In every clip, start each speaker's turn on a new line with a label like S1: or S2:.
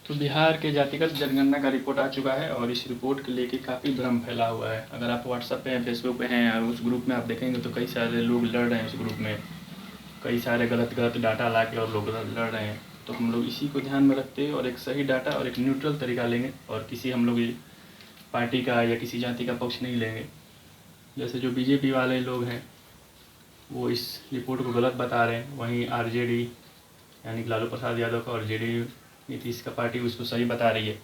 S1: तो बिहार के जातिगत जनगणना का रिपोर्ट आ चुका है और इस रिपोर्ट को लेके काफ़ी भ्रम फैला हुआ है। अगर आप व्हाट्सएप पे हैं, फेसबुक पे हैं और उस ग्रुप में आप देखेंगे तो कई सारे लोग लड़ रहे हैं उस ग्रुप में, कई सारे गलत गलत डाटा ला के और लोग लड़ रहे हैं। तो हम लोग इसी को ध्यान में रखते हुए और एक सही डाटा और एक न्यूट्रल तरीका लेंगे और किसी हम लोग पार्टी का या किसी जाति का पक्ष नहीं लेंगे। जैसे जो बीजेपी वाले लोग हैं वो इस रिपोर्ट को गलत बता रहे हैं, वहीं आरजेडी यानी कि लालू प्रसाद यादव का और जेडीयू नीतीश का पार्टी उसको सही बता रही है।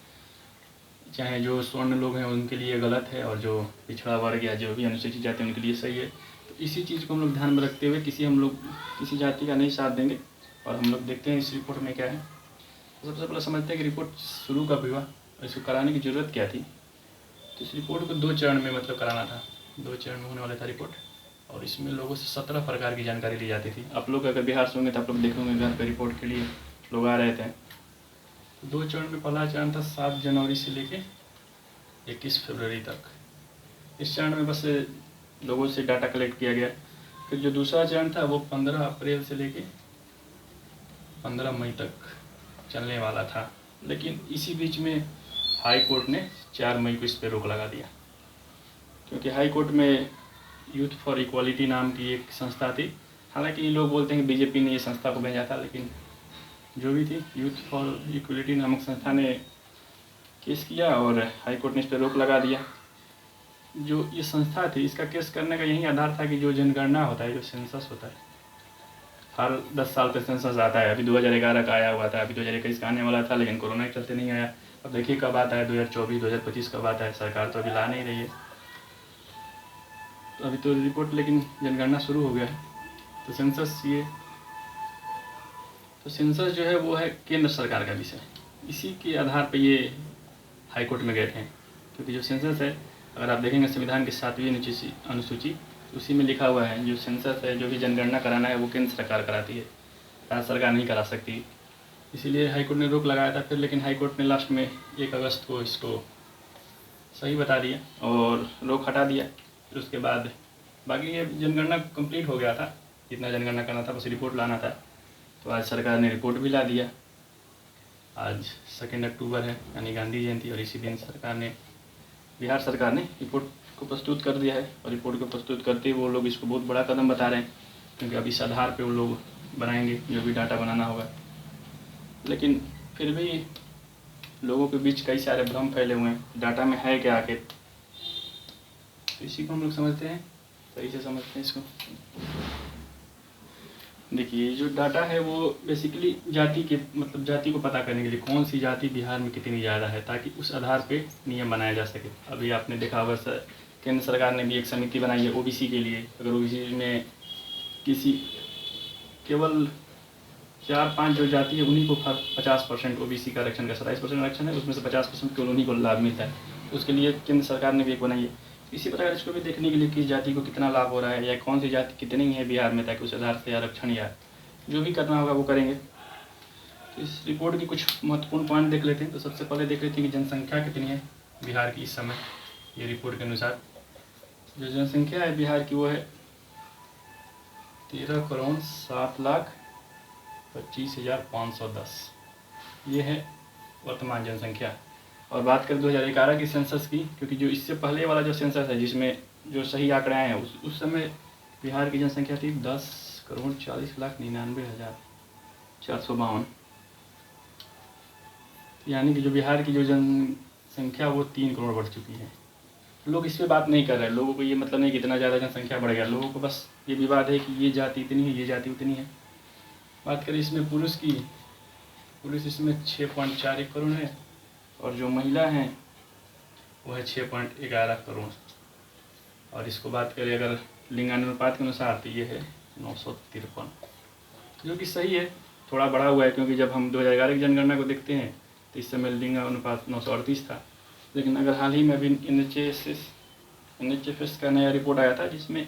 S1: चाहे जो स्वर्ण लोग हैं उनके लिए गलत है और जो पिछड़ा वर्ग या जो भी अनुसूचित जाति है उनके लिए सही है। तो इसी चीज़ को हम लोग ध्यान में रखते हुए हम लोग किसी जाति का नहीं साथ देंगे। और हम लोग देखते हैं इस रिपोर्ट में क्या है। तो सबसे पहले समझते हैं कि रिपोर्ट शुरू कब हुआ और इसको कराने की ज़रूरत क्या थी। तो इस रिपोर्ट को 2 चरण में कराना था, 2 चरण में होने वाला था रिपोर्ट। और इसमें लोगों से 17 प्रकार की जानकारी ली जाती थी। आप लोग अगर बिहार से होंगे तो आप लोग देखेंगे घर पर रिपोर्ट के लिए लोग आ रहे थे। तो 2 चरण में पहला चरण था 7 जनवरी से लेके 21 फरवरी तक। इस चरण में बस लोगों से डाटा कलेक्ट किया गया। फिर जो दूसरा चरण था वो 15 अप्रैल से लेके 15 मई तक चलने वाला था, लेकिन इसी बीच में हाई कोर्ट ने 4 मई को इस पर रोक लगा दिया, क्योंकि हाई कोर्ट में यूथ फॉर इक्वालिटी नाम की एक संस्था थी। हालांकि ये लोग बोलते हैं कि बीजेपी ने ये संस्था को भेजा था, लेकिन जो भी थी यूथ फॉर इक्वलिटी नामक संस्था ने केस किया और हाई कोर्ट ने इस पर रोक लगा दिया। जो ये संस्था थी इसका केस करने का यही आधार था कि जो जनगणना होता है, जो सेंसस होता है, हर 10 साल पे सेंसस आता है। अभी 2011 का आया हुआ था, अभी 2021 का आने वाला था, लेकिन कोरोना के चलते नहीं आया। अब देखिए कब आता है, 2024 2025 कब आता है। सरकार तो अभी ला नहीं रही है। तो अभी तो रिपोर्ट, लेकिन जनगणना शुरू हो गया है। तो सेंसस जो है वो है केंद्र सरकार का विषय। इसी के आधार पर ये हाई कोर्ट में गए थे, क्योंकि जो सेंसस है, अगर आप देखेंगे संविधान की 7वीं अनुसूची, उसी में लिखा हुआ है जो सेंसस है, जो भी जनगणना कराना है वो केंद्र सरकार कराती है, राज्य सरकार नहीं करा सकती। इसीलिए हाई कोर्ट ने रोक लगाया था। फिर लेकिन हाई कोर्ट ने लास्ट में 1 अगस्त को इसको सही बता दिया और रोक हटा दिया। फिर उसके बाद बाकी ये जनगणना कंप्लीट हो गया था, जितना जनगणना करना था, बस रिपोर्ट लाना था। तो आज सरकार ने रिपोर्ट भी ला दिया। आज 2 अक्टूबर है, यानी गांधी जयंती, और इसी दिन बिहार सरकार ने रिपोर्ट को प्रस्तुत कर दिया है। और रिपोर्ट को प्रस्तुत करते हुए वो लोग इसको बहुत बड़ा कदम बता रहे हैं, क्योंकि अब इस आधार पे वो लोग बनाएंगे जो भी डाटा बनाना होगा। लेकिन फिर भी लोगों के बीच कई सारे भ्रम फैले हुए हैं, डाटा में है क्या आखिर। तो इसी को हम लोग समझते हैं, सही से समझते हैं इसको। देखिए जो डाटा है वो बेसिकली जाति को पता करने के लिए कौन सी जाति बिहार में कितनी ज़्यादा है, ताकि उस आधार पे नियम बनाया जा सके। अभी आपने देखा होगा केंद्र सरकार ने भी एक समिति बनाई है ओबीसी के लिए। अगर ओबीसी में किसी केवल 4-5 जो जाति है उन्हीं को 50% ओबीसी का आरक्षण का 27% आरक्षण है, उसमें से 50% केवल उन्हीं को लाभ मिलता है। उसके लिए केंद्र सरकार ने भी एक बनाई है। इसी प्रकार इसको भी देखने के लिए किस जाति को कितना लाभ हो रहा है या कौन सी जाति कितनी है बिहार में, ताकि उस आधार से आरक्षण या जो भी करना होगा वो करेंगे। तो इस रिपोर्ट की कुछ महत्वपूर्ण पॉइंट देख लेते हैं। तो सबसे पहले देख लेते हैं कि जनसंख्या कितनी है बिहार की इस समय। ये रिपोर्ट के अनुसार जो जनसंख्या है बिहार की वो है 13,07,25,510। ये है वर्तमान जनसंख्या। और बात करें 2011 की सेंसस की, क्योंकि जो इससे पहले वाला जो सेंसस है जिसमें जो सही आंकड़े आए हैं उस समय बिहार की जनसंख्या थी 10,40,99,452। यानी कि जो बिहार की जो जनसंख्या वो 3 करोड़ बढ़ चुकी है। लोग इस पर बात नहीं कर रहे। लोगों को ये मतलब नहीं कि इतना ज़्यादा जनसंख्या बढ़ गया। लोगों को बस ये विवाद है कि ये जाति इतनी है, ये जाति उतनी है। बात करें इसमें पुरुष की, पुरुष इसमें 6.41 करोड़ है और जो महिला हैं वो है 6.11 करोड़। और इसको बात करें अगर लिंगानुपात के अनुसार तो ये है 953, जो कि सही है। थोड़ा बढ़ा हुआ है, क्योंकि जब हम 2011 की जनगणना को देखते हैं तो इस समय लिंगानुपात 938 था। लेकिन अगर हाल ही में अभी NHFS का नया रिपोर्ट आया था जिसमें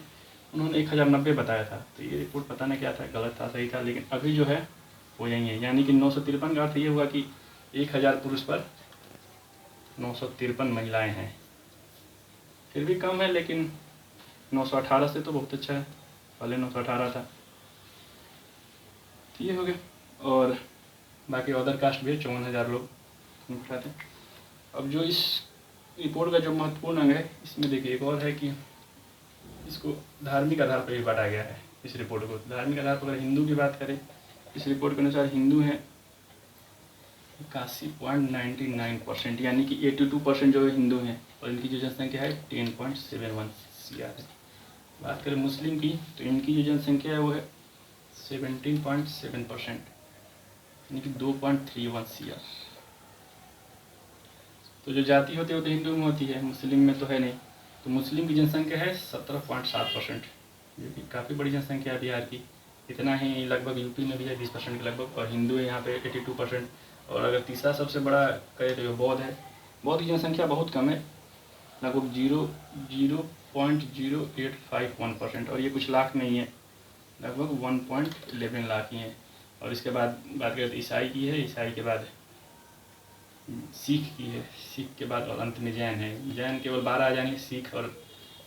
S1: उन्होंने 1090 बताया था। तो ये रिपोर्ट पता नहीं क्या था, गलत था सही था, लेकिन अभी जो है वो यही है। यानी कि 953 का अर्थ ये हुआ कि 1000 पुरुष पर 953 महिलाएं हैं। फिर भी कम है, लेकिन 918 से तो बहुत अच्छा है, पहले 918 था। तो ये हो गया। और बाकी अदर कास्ट भी है 54,000 लोग। उठाते हैं। अब जो इस रिपोर्ट का जो महत्वपूर्ण अंग है, इसमें देखिए एक और है कि इसको धार्मिक आधार पर भी बांटा गया है। इस रिपोर्ट को धार्मिक आधार पर अगर हिंदू की बात करें, इस रिपोर्ट के अनुसार हिंदू हैं 81.99%, यानी कि 82% जो है हिंदू हैं, और इनकी जो जनसंख्या है 10.71 CR है। बात करें मुस्लिम की, तो इनकी जो जनसंख्या है वो है 17.7%, यानी कि 2.31 CR। तो जो जाति होती है वो तो हिंदू में होती है, मुस्लिम में तो है नहीं। तो मुस्लिम की जनसंख्या है 17.7%, जो कि काफ़ी बड़ी जनसंख्या है बिहार की। इतना ही लगभग यूपी में भी है 20% के लगभग, और हिंदू है यहाँ पे 82%। और अगर तीसरा सबसे बड़ा कहे तो बौद्ध है। बौद्ध की जनसंख्या बहुत कम है, लगभग 0.0851%, और ये कुछ लाख नहीं है, लगभग 1.11 लाख ही हैं। और इसके बाद बात करें तो ईसाई की है, ईसाई के बाद सिख की है, सिख के बाद और अंत में जैन है। जैन केवल 12,000 ही, सिख और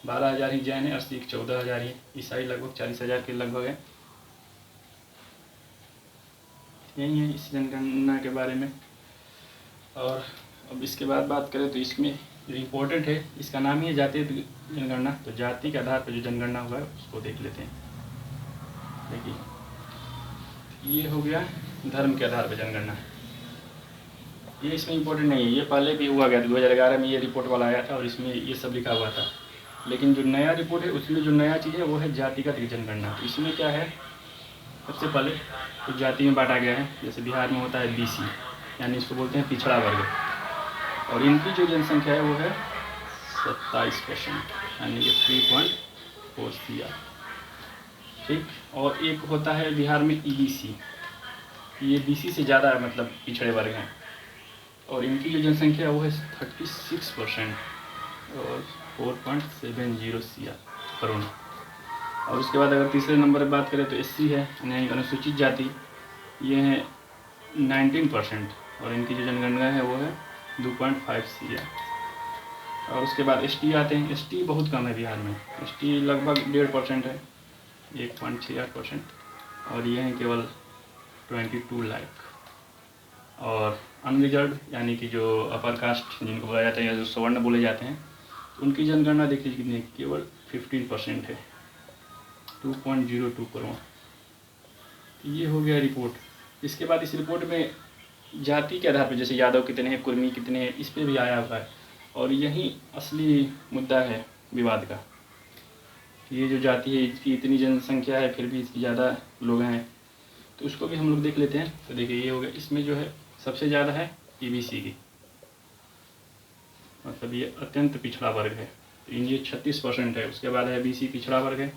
S1: 12,000 ही जैन है, और सिख 14,000 ही। ईसाई लगभग 40,000 के लगभग है। यही है इस जनगणना के बारे में। और अब इसके बाद बात करें तो इसमें जो इम्पोर्टेंट है, इसका नाम ही है जातीय जनगणना। तो जाति के आधार पर जो जनगणना हुआ है उसको देख लेते हैं। देखिए ये हो गया धर्म के आधार पर जनगणना। ये इसमें इम्पोर्टेंट नहीं है, ये पहले भी हुआ गया था 2011 में, ये रिपोर्ट वाला आया था और इसमें ये सब लिखा हुआ था। लेकिन जो नया रिपोर्ट है उसमें जो नया चीज़ है वो है जातिगत जनगणना। तो इसमें क्या है, सबसे पहले कुछ जाति में बांटा गया है। जैसे बिहार में होता है BC, यानी इसको बोलते हैं पिछड़ा वर्ग, और इनकी जो जनसंख्या है वो है 27%, यानी कि 3.4 CR। ठीक, और एक होता है बिहार में EBC, ये BC से ज़्यादा मतलब पिछड़े वर्ग हैं, और इनकी जो जनसंख्या है वो है 36% और 4.70 CR करोड़। और उसके बाद अगर तीसरे नंबर पर बात करें तो SC है, यानी अनुसूचित जाति, ये है 19%, और इनकी जो जनगणना है वो है 2.5 CR। और उसके बाद ST आते हैं। ST बहुत कम है बिहार में, ST लगभग 1.5% है, 1.68%, और ये हैं केवल 22 लाख। और अनरिजर्व यानी कि जो अपर कास्ट जिनको बोला जाता है, या जो सवर्ण बोले जाते हैं, तो उनकी जनगणना देखिए कितनी, केवल 15% है, 2.02 करोड़। ये हो गया रिपोर्ट। इसके बाद इस रिपोर्ट में जाति के आधार पर, जैसे यादव कितने हैं, कुर्मी कितने हैं, इस पर भी आया हुआ है। और यही असली मुद्दा है विवाद का, ये जो जाति है इसकी इतनी जनसंख्या है फिर भी इसकी ज़्यादा लोग हैं, तो उसको भी हम लोग देख लेते हैं। तो देखिए ये हो गया, इसमें जो है सबसे ज़्यादा है EBC की, मतलब ये अत्यंत पिछड़ा वर्ग है, तो ये 36% है। उसके बाद है BC पिछड़ा वर्ग है,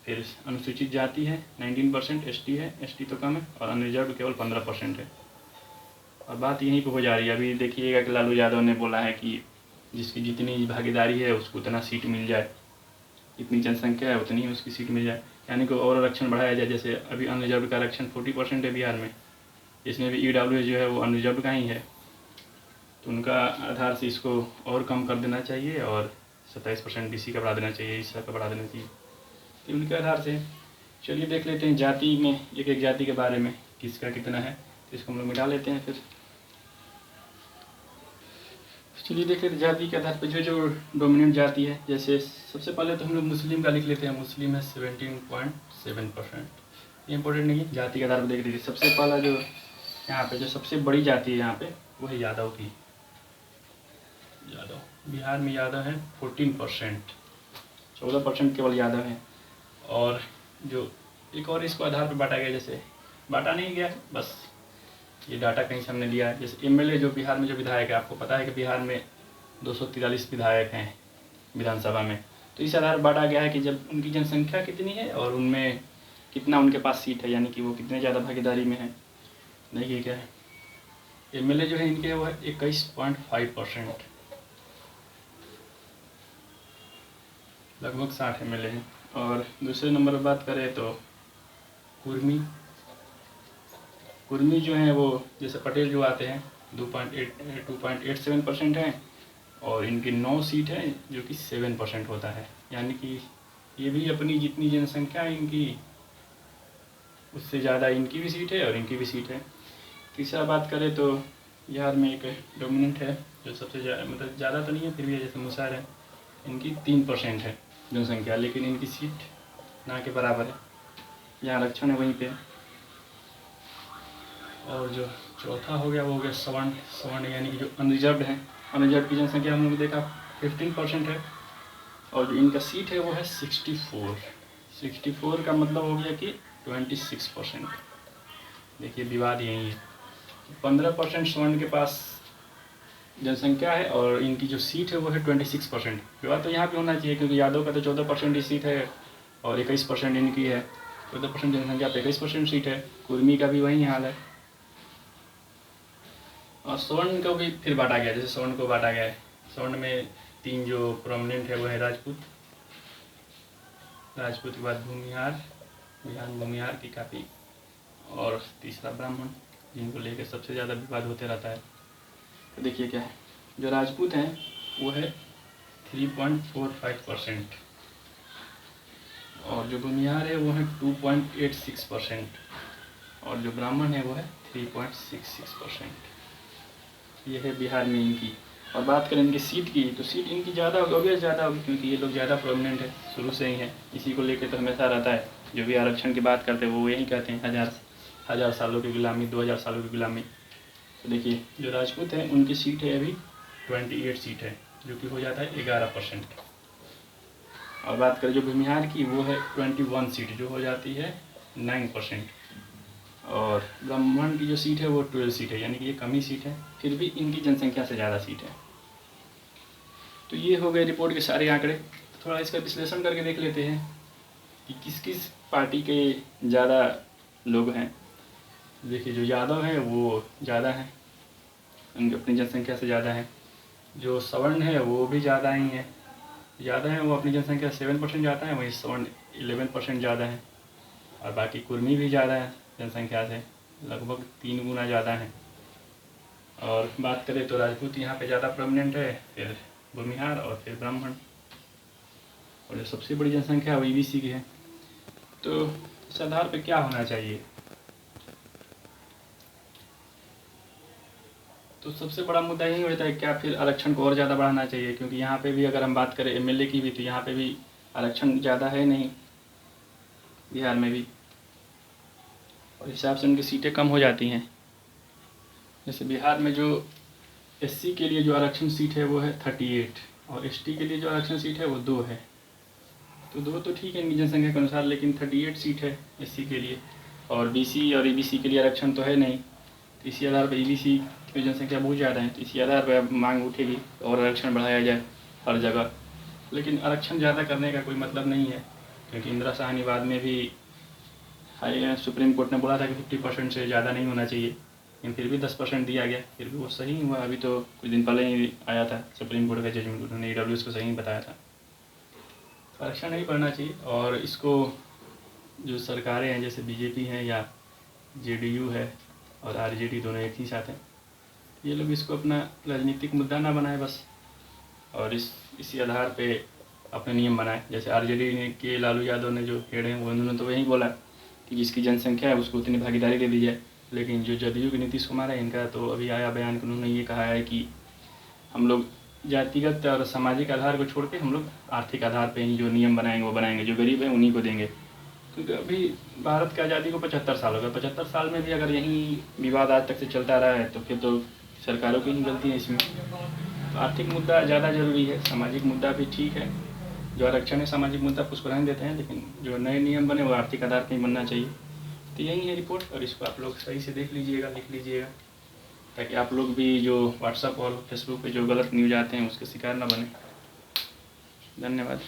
S1: फिर अनुसूचित जाति है 19%, ST है, ST तो कम है, और अनरिजर्व केवल 15% है। और बात यहीं पे हो जा रही है। अभी देखिएगा कि लालू यादव ने बोला है कि जिसकी जितनी भागीदारी है उसको उतना सीट मिल जाए, इतनी जनसंख्या है उतनी ही उसकी सीट मिल जाए, यानी कि और आरक्षण बढ़ाया जाए। जैसे अभी अनरिजर्व का आरक्षण 40% है बिहार में, इसमें भी EWS जो है वो अनरिजर्व का ही है, तो उनका आधार से इसको और कम कर देना चाहिए, और 27% BC का बढ़ा देना चाहिए, ईसा का बढ़ा देना चाहिए, तो उनके आधार से। चलिए देख लेते हैं जाति में, एक एक जाति के बारे में किसका कितना है, तो इसको हम लोग मिटा लेते हैं। फिर चलिए देख लेते हैं जाति के आधार पर जो जो डोमिनेंट जाति है। जैसे सबसे पहले तो हम लोग मुस्लिम का लिख लेते हैं, मुस्लिम है 17.7%, ये इंपॉर्टेंट नहीं है, जाति के आधार पर देख लीजिए। सबसे पहला जो यहाँ पे जो सबसे बड़ी जाति है यहाँ पे वो है यादव की। यादव बिहार में यादव है 14%, 14% केवल यादव है। और जो एक और इसको आधार पर बांटा गया, जैसे बांटा नहीं गया, बस ये डाटा कहीं से हमने लिया है। जैसे MLA जो बिहार में जो विधायक है, आपको पता है कि बिहार में 243 विधायक हैं विधानसभा में, तो इस आधार पर बांटा गया है कि जब उनकी जनसंख्या कितनी है और उनमें कितना उनके पास सीट है, यानी कि वो कितने ज़्यादा भागीदारी में है। देखिए क्या है, MLA जो है इनके वो है 21.5%, लगभग 60 MLA हैं। और दूसरे नंबर पर बात करें तो कुर्मी जो हैं वो जैसे पटेल जो आते हैं 2.87% हैं, और इनकी 9 सीट है जो कि 7% होता है, यानी कि ये भी अपनी जितनी जनसंख्या है इनकी उससे ज़्यादा इनकी भी सीट है और इनकी भी सीट है। तीसरा बात करें तो बिहार में एक डोमिनेंट है जो सबसे ज़्यादा, मतलब ज़्यादा तो नहीं है फिर भी, जैसे मुसहर है, इनकी 3% है जनसंख्या, लेकिन इनकी सीट ना के बराबर है। यहाँ आरक्षण है वहीं पे। और जो चौथा हो गया वो हो गया सवर्ण। सवर्ण यानी कि जो अनरिजर्व है, अनरिजर्व की जनसंख्या हम लोग ने देखा 15% है। और जो इनका सीट है वो है 64 का मतलब हो गया कि 26%। देखिए विवाद यही है, 15% स्वर्ण के पास जनसंख्या है और इनकी जो सीट है वो है 26%। विवाद तो यहाँ पे होना चाहिए, क्योंकि यादव का तो 14% ही सीट है और 21% इनकी है। 14% जनसंख्या पे 21% सीट है। कुर्मी का भी वही हाल है। और स्वर्ण को भी फिर बांटा गया, जैसे स्वर्ण को बांटा गया है। स्वर्ण में 3 जो प्रोमिनेंट है वो है राजपूत के बाद भूमिहार, भूमिहार की काफ़ी, और तीसरा ब्राह्मण, जिनको लेकर सबसे ज़्यादा विवाद होते रहता है। तो देखिए क्या है, जो राजपूत हैं वो है 3.45% और जो भूमिहार है वो है 2.86% और जो ब्राह्मण है वो है 3.66%। ये है बिहार में इनकी। और बात करें इनकी सीट की, तो सीट इनकी ज़्यादा होगी, ज़्यादा होगी, क्योंकि ये लोग ज़्यादा प्रोमिनेंट है, शुरू से ही है। इसी को लेकर तो हमेशा रहता है, जो भी आरक्षण की बात करते हैं वो यही कहते हैं, हज़ार सालों की गुलामी, 2000 सालों की गुलामी। तो देखिए जो राजपूत हैं उनकी सीट है अभी 28 सीट है, जो कि हो जाता है 11%। और बात करें जो भूमिहार की, वो है 21 सीट, जो हो जाती है 9%। और ब्राह्मण की जो सीट है वो 12 सीट है, यानी कि ये कम ही सीट है, फिर भी इनकी जनसंख्या से ज़्यादा सीट है। तो ये हो गए रिपोर्ट के सारे आंकड़े। थोड़ा इसका विश्लेषण करके देख लेते हैं कि किस किस पार्टी के ज़्यादा लोग हैं। देखिए जो यादव हैं वो ज़्यादा हैं, उनकी अपनी जनसंख्या से ज़्यादा है। जो सवर्ण है वो भी ज़्यादा ही है, ज़्यादा है, वो अपनी जनसंख्या 7% ज़्यादा है, वहीं सवर्ण 11% ज़्यादा है। और बाकी कुर्मी भी ज़्यादा है जनसंख्या से, लगभग 3 गुना ज़्यादा है। और बात करें तो राजपूत यहाँ पे ज़्यादा प्रोमिनेंट है, फिर भूमिहार और फिर ब्राह्मण। और जो सबसे बड़ी जनसंख्या है वो ईबीसी की है। तो इस आधार पे क्या होना चाहिए? तो सबसे बड़ा मुद्दा यही होता है, क्या फिर आरक्षण को और ज़्यादा बढ़ाना चाहिए? क्योंकि यहाँ पे भी अगर हम बात करें एमएलए की भी, तो यहाँ पे भी आरक्षण ज़्यादा है नहीं, बिहार में भी, और हिसाब से उनकी सीटें कम हो जाती हैं। जैसे बिहार में जो एससी के लिए जो आरक्षण सीट है वो है 38 और एसटी के लिए जो आरक्षण सीट है वो 2 है। तो 2 तो ठीक है इनकी जनसंख्या के अनुसार, लेकिन 38 सीट है एससी के लिए, और बीसी और ईबीसी के लिए आरक्षण तो है नहीं। तो इसी आधार पर ईबीसी की जनसंख्या बहुत ज़्यादा है, तो इसी आधार पर मांग उठेगी और आरक्षण बढ़ाया जाए हर जगह। लेकिन आरक्षण ज़्यादा करने का कोई मतलब नहीं है, क्योंकि इंदिरा साहनी बाद में भी सुप्रीम कोर्ट ने बोला था कि 50% से ज़्यादा नहीं होना चाहिए, लेकिन फिर भी 10% दिया गया, फिर भी वो सही हुआ। अभी तो कुछ दिन पहले ही आया था सुप्रीम कोर्ट का जजमेंट, उन्होंने ईडब्ल्यूएस को सही बताया था। आरक्षण नहीं बढ़ना चाहिए। और इसको जो सरकारें हैं, जैसे बीजेपी है या जेडीयू है और आरजेडी, दोनों एक ही साथ हैं, ये लोग इसको अपना राजनीतिक मुद्दा ना बनाए बस, और इसी आधार पे अपने नियम बनाए। जैसे आरजेडी ने के लालू यादव ने, जो हेड हैं, वो उन्होंने तो यही बोला कि जिसकी जनसंख्या है उसको उतनी भागीदारी दे दी जाए। लेकिन जो जदयू के नीतीश कुमार है, इनका तो अभी आया बयान कि उन्होंने ये कहा है कि हम लोग जातिगत और सामाजिक आधार को छोड़ के हम लोग आर्थिक आधार पे ही जो नियम बनाएंगे वो बनाएंगे, जो गरीब है उन्हीं को देंगे। क्योंकि अभी भारत की आज़ादी को 75 साल हो गए, 75 साल में भी अगर यही विवाद आज तक से चलता रहा है तो फिर तो सरकारों की ही गलती है इसमें। तो आर्थिक मुद्दा ज़्यादा ज़रूरी है, सामाजिक मुद्दा भी ठीक है। जो आरक्षण है सामाजिक मुद्दा को उसको रहने देते हैं, लेकिन जो नए नियम बने वो आर्थिक आधार पर ही बनना चाहिए। तो यही है रिपोर्ट, और इसको आप लोग सही से देख लीजिएगा, लिख लीजिएगा, ताकि आप लोग भी जो व्हाट्सएप और फेसबुक पे जो गलत न्यूज़ आते हैं उसके शिकार न बने। धन्यवाद।